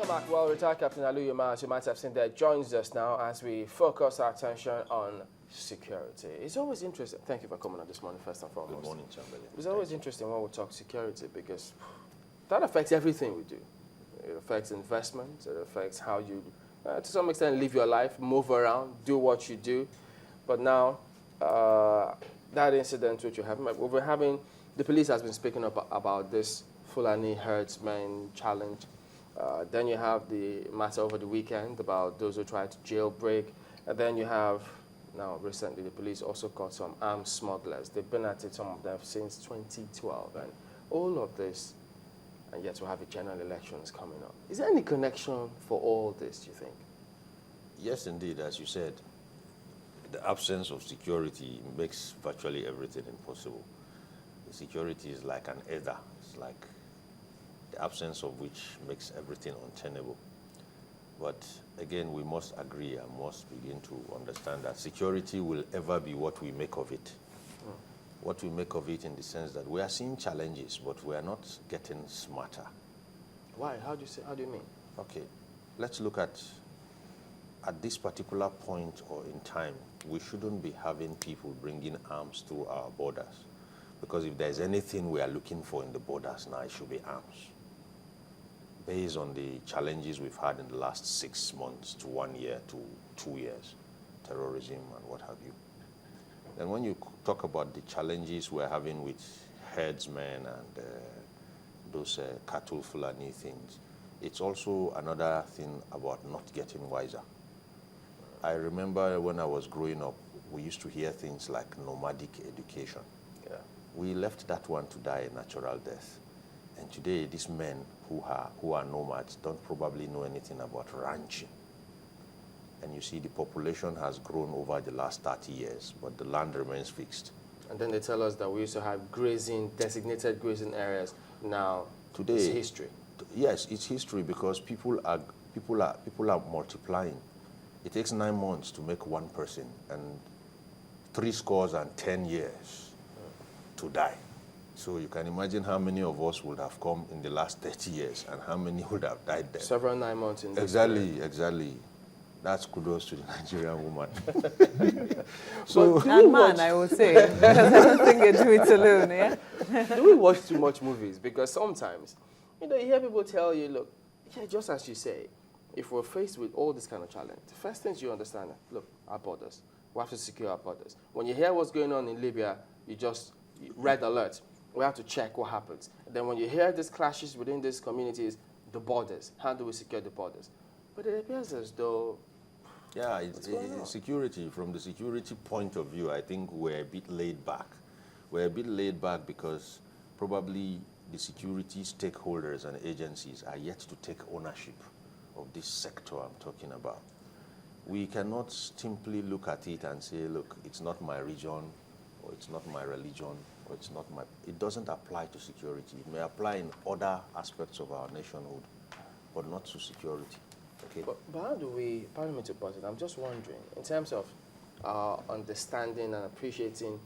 Welcome back. Well, retired Captain Aliyu Umar, as you might have seen there, joins us now as we focus our attention on security. It's always interesting. Thank you for coming on this morning, first and foremost. Good morning, Chamberlain. It's always interesting when we talk security because that affects everything we do. It affects investment. It affects how you, to some extent, live your life, move around, do what you do. But now, that incident which we're having, the police has been speaking up about this Fulani herdsmen challenge. Then you have the matter over the weekend about those who tried to jailbreak. And then you have, now recently, the police also caught some armed smugglers. They've been at it, some of them, since 2012. And all of this, and yet we have a general elections coming up. Is there any connection for all this, do you think? Yes, indeed. As you said, the absence of security makes virtually everything impossible. The security is like an ether. It's like the absence of which makes everything untenable. But again, we must agree and must begin to understand that security will ever be what we make of it. What we make of it in the sense that we are seeing challenges, but we are not getting smarter. Why? How do you mean? Okay, let's look at this particular point or in time, we shouldn't be having people bringing arms through our borders. Because if there's anything we are looking for in the borders now, it should be arms. Based on the challenges we've had in the last 6 months to 1 year to 2 years, terrorism and what have you. And when you talk about the challenges we're having with herdsmen and those cattle Fulani things, it's also another thing about not getting wiser. I remember when I was growing up, we used to hear things like nomadic education. Yeah. We left that one to die a natural death. And today, these men who are nomads don't probably know anything about ranching. And you see the population has grown over the last 30 years, but the land remains fixed. And then they tell us that we used to have grazing, designated grazing areas. Now, today, it's history. Yes, it's history because people are multiplying. It takes 9 months to make one person and 70 years to die. So you can imagine how many of us would have come in the last 30 years and how many would have died then. Several 9 months in this Exactly. That's kudos to the Nigerian woman. So, and man, I would say, because I don't think they do it alone, yeah? Do we watch too much movies? Because sometimes, you hear people tell you, look, yeah, just as you say, if we're faced with all this kind of challenge, the first things you understand, look, our borders. We have to secure our borders. When you hear what's going on in Libya, you just red alert. We have to check what happens. And then when you hear these clashes within these communities, the borders. How do we secure the borders? But it appears as though... Yeah, security, from the security point of view, I think we're a bit laid back. We're a bit laid back because probably the security stakeholders and agencies are yet to take ownership of this sector I'm talking about. We cannot simply look at it and say, look, it's not my region, or it's not my religion, or it's not my... It doesn't apply to security. It may apply in other aspects of our nationhood, but not to security. Okay? But how do we, pardon me to pause it, I'm just wondering, in terms of understanding and appreciating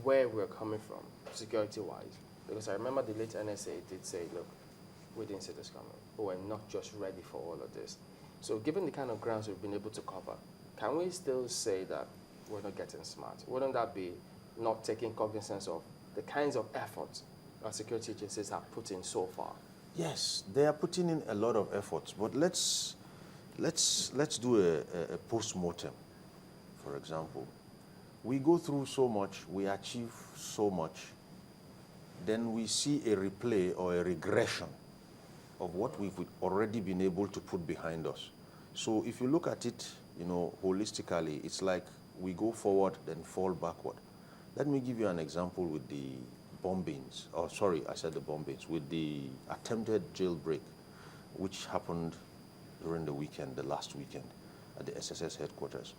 where we're coming from, security-wise, because I remember the late NSA did say, look, we didn't see this coming, but we're not just ready for all of this. So given the kind of grounds we've been able to cover, can we still say that we're not getting smart? Wouldn't that be not taking cognizance of the kinds of efforts our security agencies have put in so far? Yes, they are putting in a lot of efforts, but let's do a post-mortem, for example. We go through so much, we achieve so much, then we see a replay or a regression of what we've already been able to put behind us. So if you look at it, holistically, it's like we go forward, then fall backward. Let me give you an example with the bombings, with the attempted jailbreak, which happened during the last weekend, at the SSS headquarters.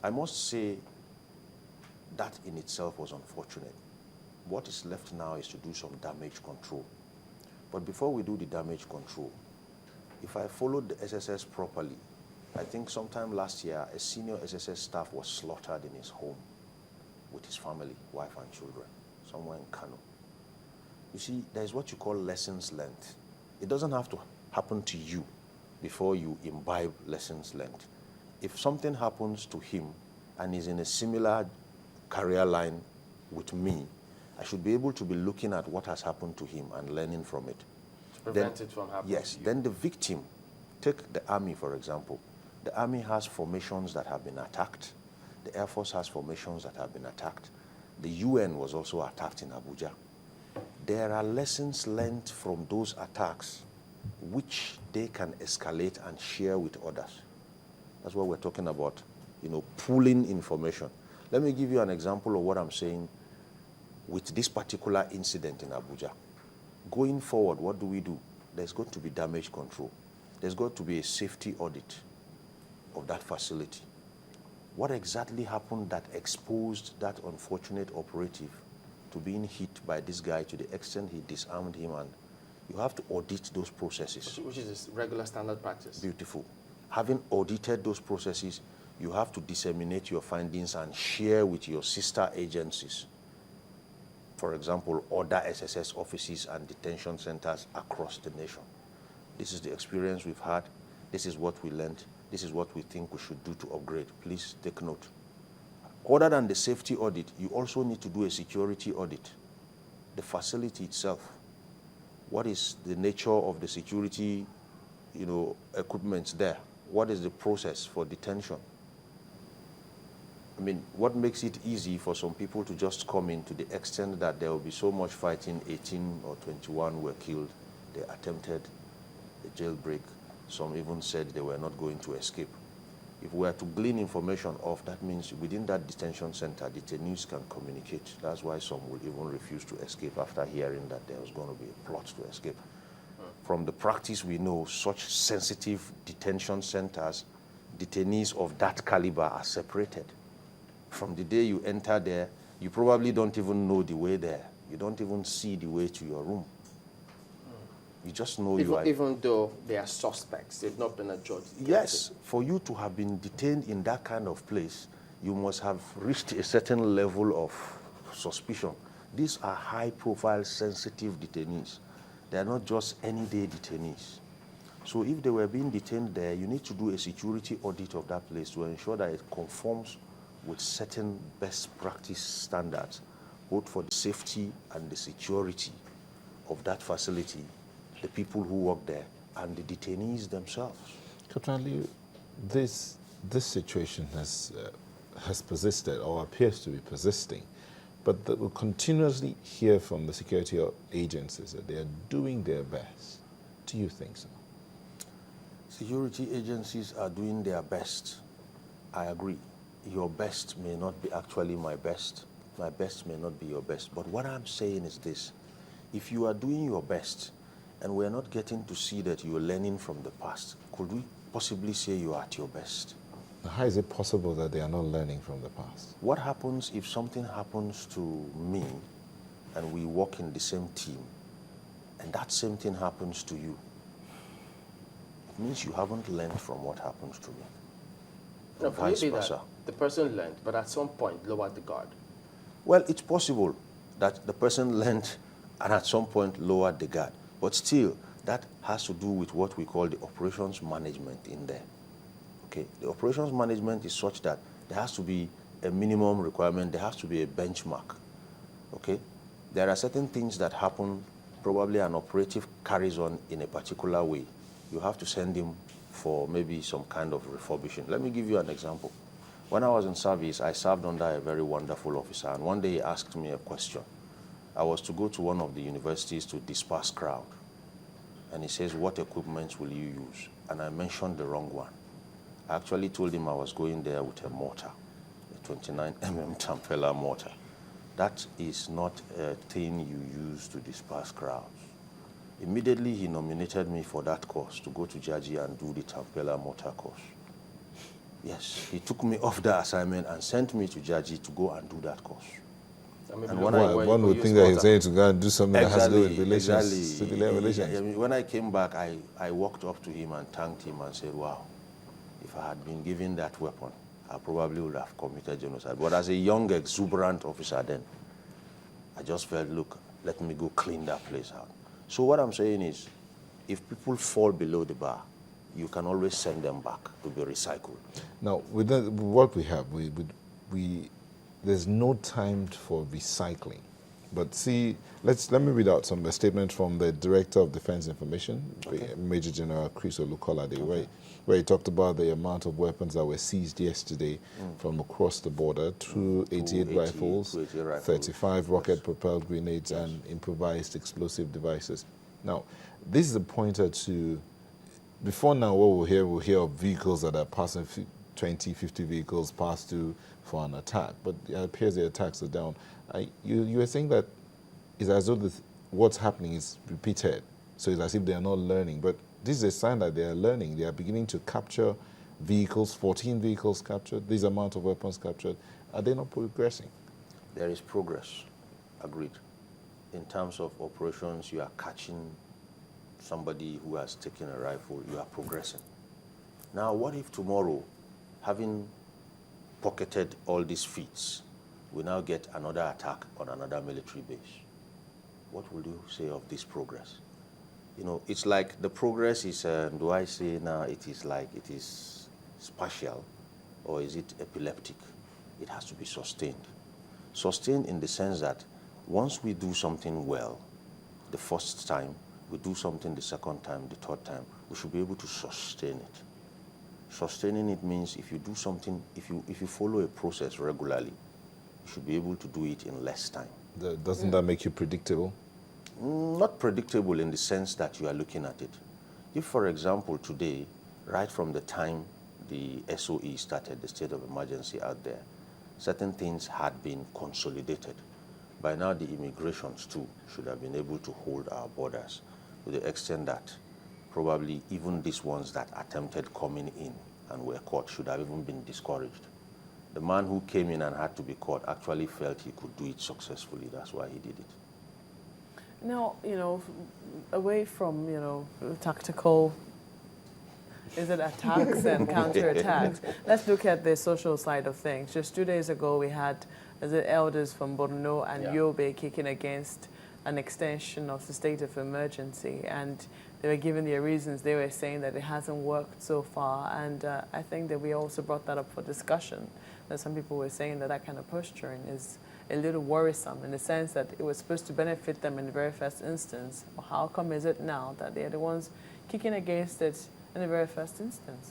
I must say that in itself was unfortunate. What is left now is to do some damage control. But before we do the damage control, if I followed the SSS properly, I think sometime last year, a senior SSS staff was slaughtered in his home with his family, wife and children, somewhere in Kano. You see, there's what you call lessons learned. It doesn't have to happen to you, before you imbibe lessons learned. If something happens to him and is in a similar career line with me, I should be able to be looking at what has happened to him and learning from it. To prevent it from happening. Yes. To you. Then the victim, take the army, for example. The army has formations that have been attacked. The Air Force has formations that have been attacked. The UN was also attacked in Abuja. There are lessons learned from those attacks which they can escalate and share with others. That's what we're talking about, pooling information. Let me give you an example of what I'm saying with this particular incident in Abuja. Going forward, what do? There's got to be damage control. There's got to be a safety audit of that facility. What exactly happened that exposed that unfortunate operative to being hit by this guy to the extent he disarmed him? And you have to audit those processes. Which is regular standard practice. Beautiful. Having audited those processes, you have to disseminate your findings and share with your sister agencies. For example, other SSS offices and detention centers across the nation. This is the experience we've had. This is what we learned. This is what we think we should do to upgrade. Please take note. Other than the safety audit, you also need to do a security audit. The facility itself. What is the nature of the security, equipment there? What is the process for detention? I mean, what makes it easy for some people to just come in to the extent that there will be so much fighting, 18 or 21 were killed. They attempted a jailbreak. Some even said they were not going to escape. If we are to glean information off, that means within that detention center, detainees can communicate. That's why some will even refuse to escape after hearing that there was going to be a plot to escape. From the practice we know, such sensitive detention centers, detainees of that caliber are separated. From the day you enter there, you probably don't even know the way there. You don't even see the way to your room. You just know you are... Even though they are suspects, they've not been adjudged. Yes, for you to have been detained in that kind of place, you must have reached a certain level of suspicion. These are high-profile, sensitive detainees. They are not just any-day detainees. So if they were being detained there, you need to do a security audit of that place to ensure that it conforms with certain best practice standards, both for the safety and the security of that facility, the people who work there, and the detainees themselves. Capt. Aliyu, this situation has persisted or appears to be persisting, but we continuously hear from the security agencies that they are doing their best. Do you think so? Security agencies are doing their best. I agree. Your best may not be actually my best. My best may not be your best. But what I'm saying is this. If you are doing your best and we're not getting to see that you're learning from the past, could we possibly say you are at your best? How is it possible that they are not learning from the past? What happens if something happens to me and we work in the same team and that same thing happens to you? It means you haven't learned from what happens to me. No, Vice maybe versa. that the person learned, but at some point lowered the guard. Well, it's possible that the person learned and at some point lowered the guard. But still, that has to do with what we call the operations management in there. Okay, the operations management is such that there has to be a minimum requirement, there has to be a benchmark. Okay, there are certain things that happen, probably an operative carries on in a particular way. You have to send him for maybe some kind of refurbishing. Let me give you an example. When I was in service, I served under a very wonderful officer, and one day he asked me a question. I was to go to one of the universities to disperse crowd. And he says, what equipment will you use? And I mentioned the wrong one. I actually told him I was going there with a mortar, a 29mm Tampella mortar. That is not a thing you use to disperse crowds. Immediately he nominated me for that course, to go to Jaji and do the Tampella mortar course. Yes, he took me off the assignment and sent me to Jaji to go and do that course. And one would think that he's saying to go and do something that has to do with relations, civilian relations. I mean, when I came back, I walked up to him and thanked him and said, wow, if I had been given that weapon, I probably would have committed genocide. But as a young, exuberant officer then, I just felt, look, let me go clean that place out. So what I'm saying is, if people fall below the bar, you can always send them back to be recycled. Now, with what we have, there's no time for recycling. But see, let me read out a statement from the Director of Defense Information, Major General Chris Olukolade, where he talked about the amount of weapons that were seized yesterday from across the border, 288 rifles, 35 rocket-propelled grenades, and improvised explosive devices. Now, this is a pointer to, before now, what we'll hear of vehicles that are passing 20, 50 vehicles passed through for an attack, but it appears the attacks are down. You were saying that it's as though what's happening is repeated, so it's as if they are not learning, but this is a sign that they are learning. They are beginning to capture vehicles, 14 vehicles captured, this amount of weapons captured. Are they not progressing? There is progress, agreed. In terms of operations, you are catching somebody who has taken a rifle, you are progressing. Now, what if tomorrow, having pocketed all these feats, we now get another attack on another military base? What will you say of this progress? You know, it's like the progress is, do I say now it is spatial, or is it epileptic? It has to be sustained. Sustained in the sense that once we do something well, the first time, we do something the second time, the third time, we should be able to sustain it. Sustaining it means if you do something, if you follow a process regularly, you should be able to do it in less time. Doesn't that make you predictable? Not predictable in the sense that you are looking at it. If, for example, today, right from the time the SOE started, the state of emergency out there, certain things had been consolidated. By now, the immigrations too should have been able to hold our borders to the extent that probably even these ones that attempted coming in and were caught should have even been discouraged. The man who came in and had to be caught actually felt he could do it successfully. That's why he did it. Now, away from, tactical, is it attacks and counterattacks? Let's look at the social side of things. Just 2 days ago, we had the elders from Borno and Yobe kicking against an extension of the state of emergency, and they were giving their reasons. They were saying that it hasn't worked so far, and I think that we also brought that up for discussion, that some people were saying that kind of posturing is a little worrisome in the sense that it was supposed to benefit them in the very first instance. Well, how come is it now that they're the ones kicking against it in the very first instance?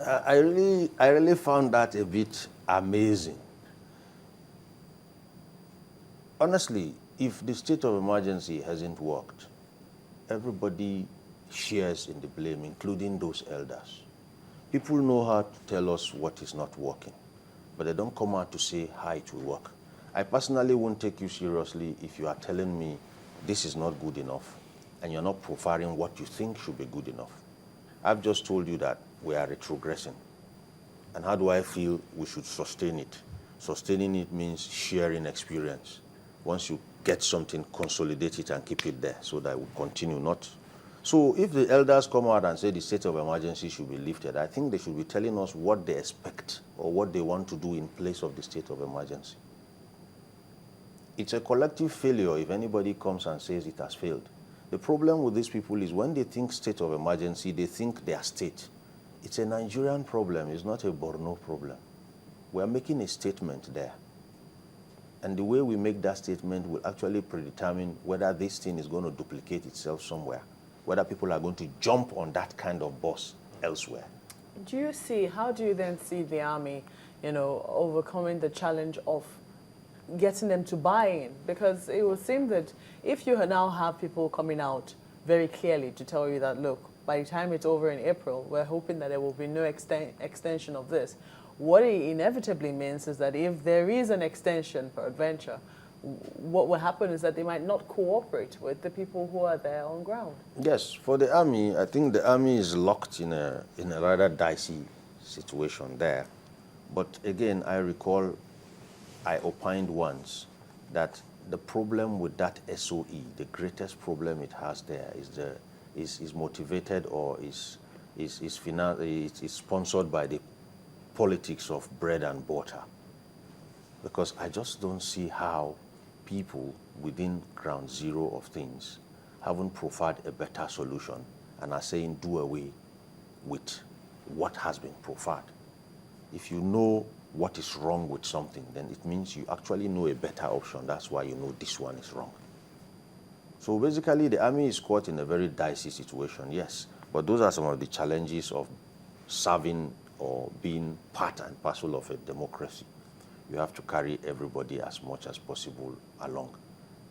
I really found that a bit amazing. Honestly, if the state of emergency hasn't worked, everybody shares in the blame, including those elders. People know how to tell us what is not working, but they don't come out to say how it will work. I personally won't take you seriously if you are telling me this is not good enough and you're not profiling what you think should be good enough. I've just told you that we are retrogressing. And how do I feel we should sustain it? Sustaining it means sharing experience. Once you get something, consolidate it and keep it there so that it will continue, not. So if the elders come out and say the state of emergency should be lifted, I think they should be telling us what they expect or what they want to do in place of the state of emergency. It's a collective failure if anybody comes and says it has failed. The problem with these people is when they think state of emergency, they think their state. It's a Nigerian problem, it's not a Borno problem. We're making a statement there. And the way we make that statement will actually predetermine whether this thing is going to duplicate itself somewhere, whether people are going to jump on that kind of bus elsewhere. How do you then see the army, overcoming the challenge of getting them to buy in? Because it would seem that if you now have people coming out very clearly to tell you that, look, by the time it's over in April, we're hoping that there will be no extension of this. What it inevitably means is that if there is an extension for adventure, what will happen is that they might not cooperate with the people who are there on ground. Yes, for the army, I think the army is locked in a rather dicey situation there. But again, I recall I opined once that the problem with that SOE, the greatest problem it has there is motivated or is sponsored by the politics of bread and butter. Because I just don't see how people within ground zero of things haven't profiled a better solution and are saying do away with what has been proffered. If you know what is wrong with something, then it means you actually know a better option. That's why you know this one is wrong. So basically, the army is caught in a very dicey situation, yes. But those are some of the challenges of serving or being part and parcel of a democracy. You have to carry everybody as much as possible along.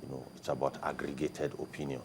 You know, it's about aggregated opinion.